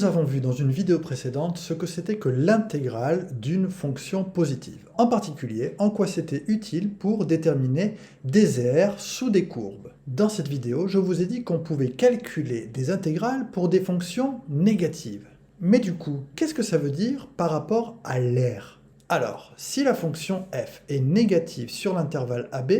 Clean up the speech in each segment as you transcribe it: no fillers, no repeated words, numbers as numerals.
Nous avons vu dans une vidéo précédente ce que c'était que l'intégrale d'une fonction positive. En particulier, en quoi c'était utile pour déterminer des aires sous des courbes. Dans cette vidéo, je vous ai dit qu'on pouvait calculer des intégrales pour des fonctions négatives. Mais du coup, qu'est-ce que ça veut dire par rapport à l'aire? Alors, si la fonction f est négative sur l'intervalle AB,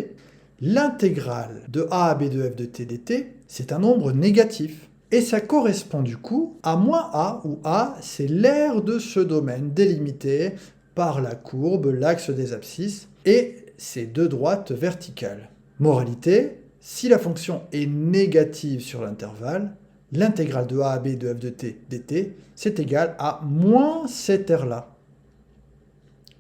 l'intégrale de a à b de f de t dt, c'est un nombre négatif. Et ça correspond du coup à moins a, où a, c'est l'aire de ce domaine délimité par la courbe, l'axe des abscisses, et ses deux droites verticales. Moralité, si la fonction est négative sur l'intervalle, l'intégrale de a à b de f de t dt, c'est égal à moins cette aire-là.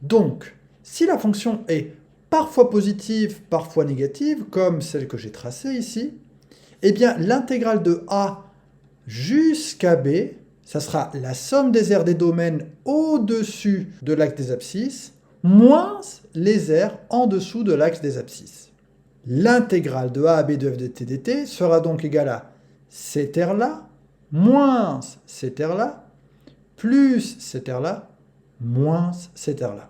Donc, si la fonction est parfois positive, parfois négative, comme celle que j'ai tracée ici, eh bien l'intégrale de a jusqu'à b, ça sera la somme des aires des domaines au-dessus de l'axe des abscisses, moins les aires en dessous de l'axe des abscisses. L'intégrale de a à b de f de t dt sera donc égale à cette aire-là, moins cette aire-là, plus cette aire-là, moins cette aire-là.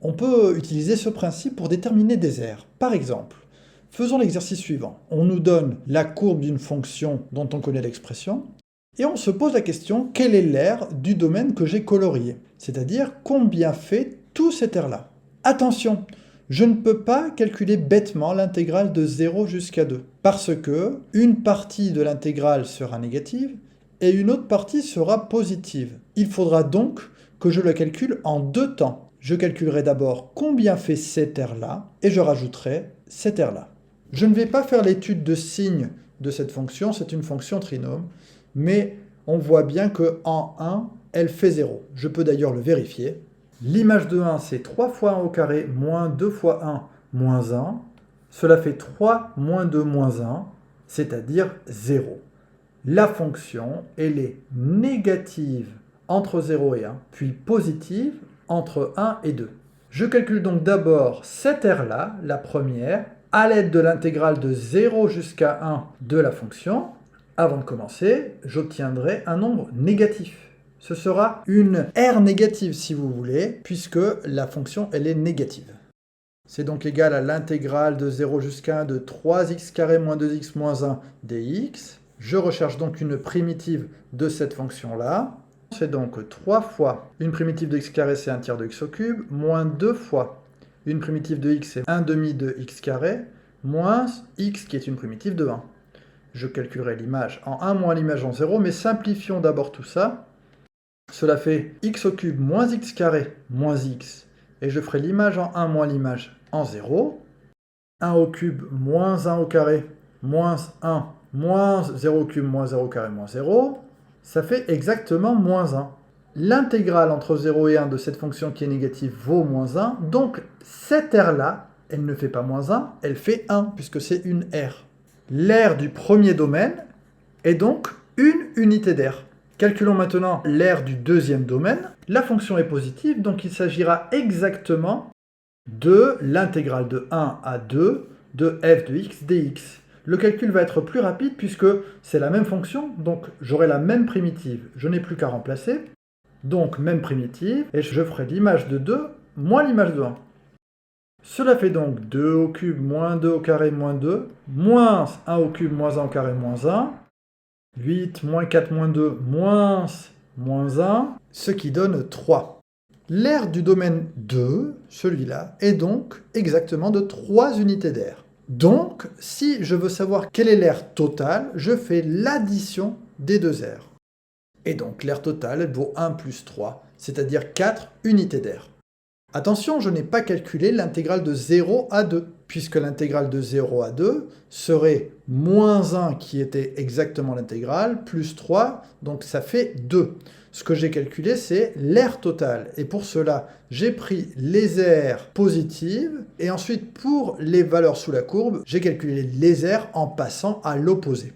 On peut utiliser ce principe pour déterminer des aires. Par exemple, faisons l'exercice suivant. On nous donne la courbe d'une fonction dont on connaît l'expression, et on se pose la question, quelle est l'aire du domaine que j'ai colorié? C'est-à-dire, combien fait tout cette aire-là? Attention, je ne peux pas calculer bêtement l'intégrale de 0 jusqu'à 2, parce que une partie de l'intégrale sera négative, et une autre partie sera positive. Il faudra donc que je le calcule en deux temps. Je calculerai d'abord combien fait cette aire-là, et je rajouterai cette aire-là. Je ne vais pas faire l'étude de signes de cette fonction, c'est une fonction trinôme, mais on voit bien que en 1, elle fait 0. Je peux d'ailleurs le vérifier. L'image de 1, c'est 3 fois 1 au carré moins 2 fois 1 moins 1. Cela fait 3 moins 2 moins 1, c'est-à-dire 0. La fonction, elle est négative entre 0 et 1, puis positive entre 1 et 2. Je calcule donc d'abord cette aire-là, la première, à l'aide de l'intégrale de 0 jusqu'à 1 de la fonction. Avant de commencer, j'obtiendrai un nombre négatif. Ce sera une aire négative si vous voulez, puisque la fonction elle est négative. C'est donc égal à l'intégrale de 0 jusqu'à 1 de 3x carré moins 2x moins 1 dx. Je recherche donc une primitive de cette fonction-là. C'est donc 3 fois une primitive de x carré, c'est 1 tiers de x au cube, moins 2 fois une primitive de x, c'est 1 demi de x carré, moins x qui est une primitive de 1. Je calculerai l'image en 1 moins l'image en 0, mais simplifions d'abord tout ça. Cela fait x au cube moins x carré moins x, et je ferai l'image en 1 moins l'image en 0. 1 au cube moins 1 au carré moins 1 moins 0 au cube moins 0 au carré moins 0. Ça fait exactement moins 1. L'intégrale entre 0 et 1 de cette fonction qui est négative vaut moins 1, donc cette aire-là, elle ne fait pas moins 1, elle fait 1, puisque c'est une aire. L'aire du premier domaine est donc une unité d'aire. Calculons maintenant l'aire du deuxième domaine. La fonction est positive, donc il s'agira exactement de l'intégrale de 1 à 2 de f de x dx. Le calcul va être plus rapide puisque c'est la même fonction, donc j'aurai la même primitive. Je n'ai plus qu'à remplacer. Donc même primitive, et je ferai l'image de 2 moins l'image de 1. Cela fait donc 2 au cube moins 2 au carré moins 2, moins 1 au cube moins 1 au carré moins 1, 8 moins 4 moins 2 moins 1, ce qui donne 3. L'aire du domaine 2, celui-là, est donc exactement de 3 unités d'aire. Donc, si je veux savoir quelle est l'aire totale, je fais l'addition des deux aires. Et donc l'aire totale elle vaut 1 plus 3, c'est-à-dire 4 unités d'aire. Attention, je n'ai pas calculé l'intégrale de 0 à 2, puisque l'intégrale de 0 à 2 serait moins 1 qui était exactement l'intégrale, plus 3, donc ça fait 2. Ce que j'ai calculé, c'est l'aire totale. Et pour cela, j'ai pris les aires positives, et ensuite pour les valeurs sous la courbe, j'ai calculé les aires en passant à l'opposé.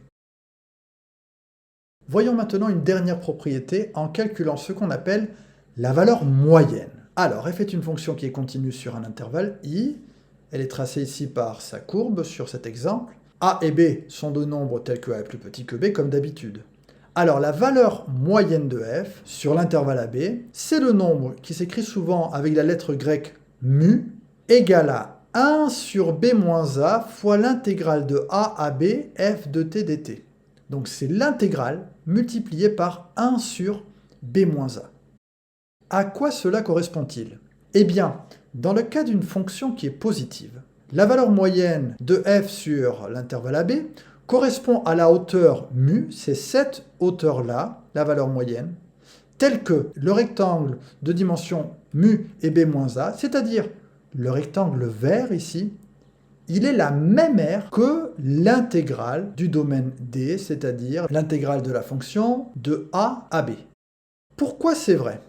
Voyons maintenant une dernière propriété en calculant ce qu'on appelle la valeur moyenne. Alors, f est une fonction qui est continue sur un intervalle i. Elle est tracée ici par sa courbe sur cet exemple. A et b sont deux nombres tels que a est plus petit que b, comme d'habitude. Alors la valeur moyenne de f sur l'intervalle AB, c'est le nombre qui s'écrit souvent avec la lettre grecque mu égale à 1 sur b moins a fois l'intégrale de a à b f de t dt. Donc c'est l'intégrale multipliée par 1 sur b moins a. À quoi cela correspond-il? Eh bien, dans le cas d'une fonction qui est positive, la valeur moyenne de f sur l'intervalle AB correspond à la hauteur mu, c'est cette hauteur-là, la valeur moyenne, telle que le rectangle de dimension mu et b moins a, c'est-à-dire le rectangle vert ici, il est la même aire que l'intégrale du domaine D, c'est-à-dire l'intégrale de la fonction de a à b. Pourquoi c'est vrai?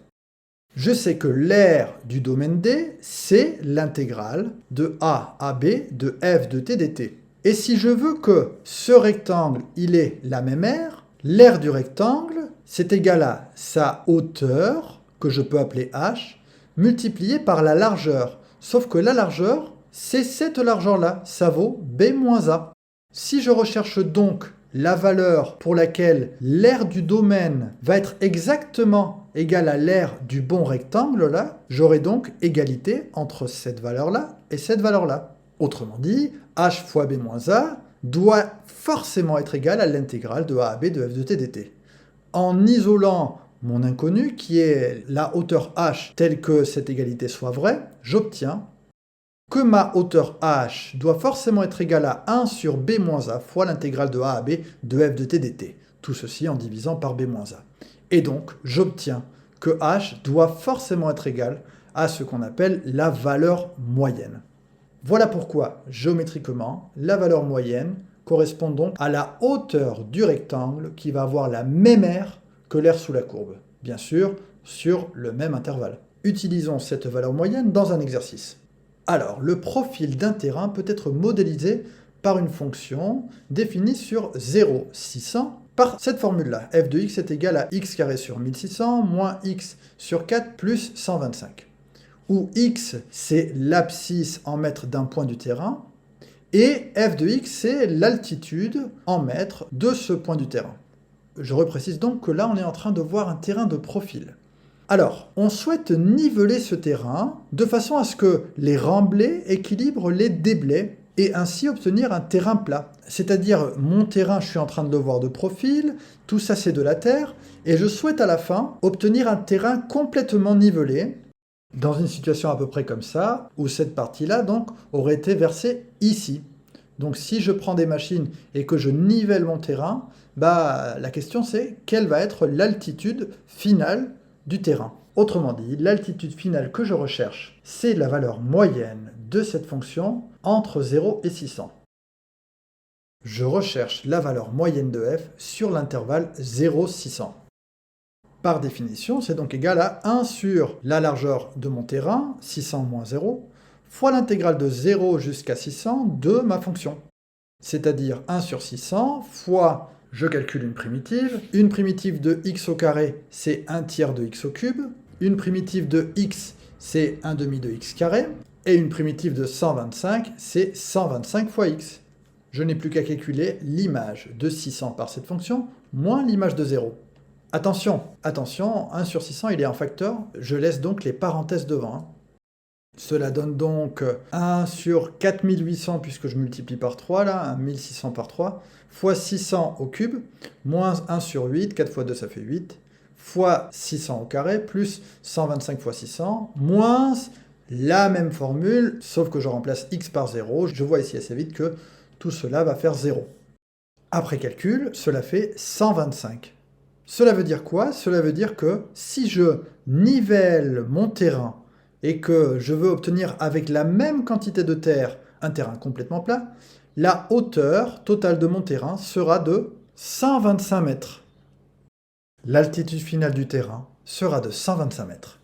Je sais que l'aire du domaine D, c'est l'intégrale de a à b de f de t dt. Et si je veux que ce rectangle, il ait la même aire, l'aire du rectangle, c'est égal à sa hauteur, que je peux appeler h, multipliée par la largeur. Sauf que la largeur, c'est cette largeur-là, ça vaut b moins a. Si je recherche donc la valeur pour laquelle l'aire du domaine va être exactement égale à l'aire du bon rectangle, là, j'aurai donc égalité entre cette valeur-là et cette valeur-là. Autrement dit, h fois b moins a doit forcément être égal à l'intégrale de a à b de f de t dt. En isolant mon inconnu, qui est la hauteur h telle que cette égalité soit vraie, j'obtiens que ma hauteur h doit forcément être égale à 1 sur b moins a fois l'intégrale de a à b de f de t dt. Tout ceci en divisant par b moins a. Et donc, j'obtiens que h doit forcément être égal à ce qu'on appelle la valeur moyenne. Voilà pourquoi, géométriquement, la valeur moyenne correspond donc à la hauteur du rectangle qui va avoir la même aire que l'aire sous la courbe. Bien sûr, sur le même intervalle. Utilisons cette valeur moyenne dans un exercice. Alors, le profil d'un terrain peut être modélisé par une fonction définie sur 0, 600 par cette formule-là. F de x est égal à x carré sur 1600 moins x sur 4 plus 125. Où x, c'est l'abscisse en mètres d'un point du terrain, et f de x, c'est l'altitude en mètres de ce point du terrain. Je reprécise donc que là, on est en train de voir un terrain de profil. Alors, on souhaite niveler ce terrain de façon à ce que les remblais équilibrent les déblais et ainsi obtenir un terrain plat. C'est-à-dire, mon terrain, je suis en train de le voir de profil, tout ça c'est de la terre, et je souhaite à la fin obtenir un terrain complètement nivelé, dans une situation à peu près comme ça, où cette partie-là, donc, aurait été versée ici. Donc si je prends des machines et que je nivelle mon terrain, la question c'est quelle va être l'altitude finale du terrain. Autrement dit, l'altitude finale que je recherche, c'est la valeur moyenne de cette fonction entre 0 et 600. Je recherche la valeur moyenne de f sur l'intervalle 0,600. Par définition, c'est donc égal à 1 sur la largeur de mon terrain, 600 moins 0, fois l'intégrale de 0 jusqu'à 600 de ma fonction. C'est-à-dire 1 sur 600 fois, je calcule une primitive de x au carré, c'est 1 tiers de x au cube, une primitive de x, c'est 1 demi de x carré, et une primitive de 125, c'est 125 fois x. Je n'ai plus qu'à calculer l'image de 600 par cette fonction, moins l'image de 0. Attention, 1 sur 600, il est en facteur, je laisse donc les parenthèses devant. Cela donne donc 1 sur 4800, puisque je multiplie par 3, là, 1600 par 3, fois 600 au cube, moins 1 sur 8, 4 fois 2 ça fait 8, fois 600 au carré, plus 125 fois 600, moins la même formule, sauf que je remplace x par 0, je vois ici assez vite que tout cela va faire 0. Après calcul, cela fait 125. Cela veut dire quoi? Cela veut dire que si je nivelle mon terrain et que je veux obtenir avec la même quantité de terre un terrain complètement plat, la hauteur totale de mon terrain sera de 125 mètres. L'altitude finale du terrain sera de 125 mètres.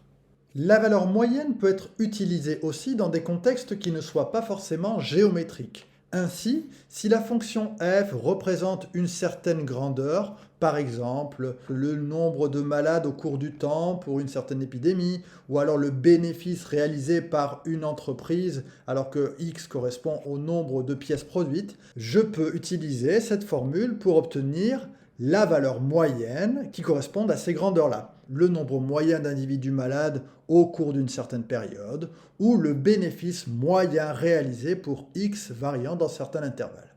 La valeur moyenne peut être utilisée aussi dans des contextes qui ne soient pas forcément géométriques. Ainsi, si la fonction f représente une certaine grandeur, par exemple le nombre de malades au cours du temps pour une certaine épidémie, ou alors le bénéfice réalisé par une entreprise alors que x correspond au nombre de pièces produites, je peux utiliser cette formule pour obtenir la valeur moyenne qui correspond à ces grandeurs-là, le nombre moyen d'individus malades au cours d'une certaine période, ou le bénéfice moyen réalisé pour X variant dans certains intervalles.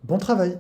Bon travail!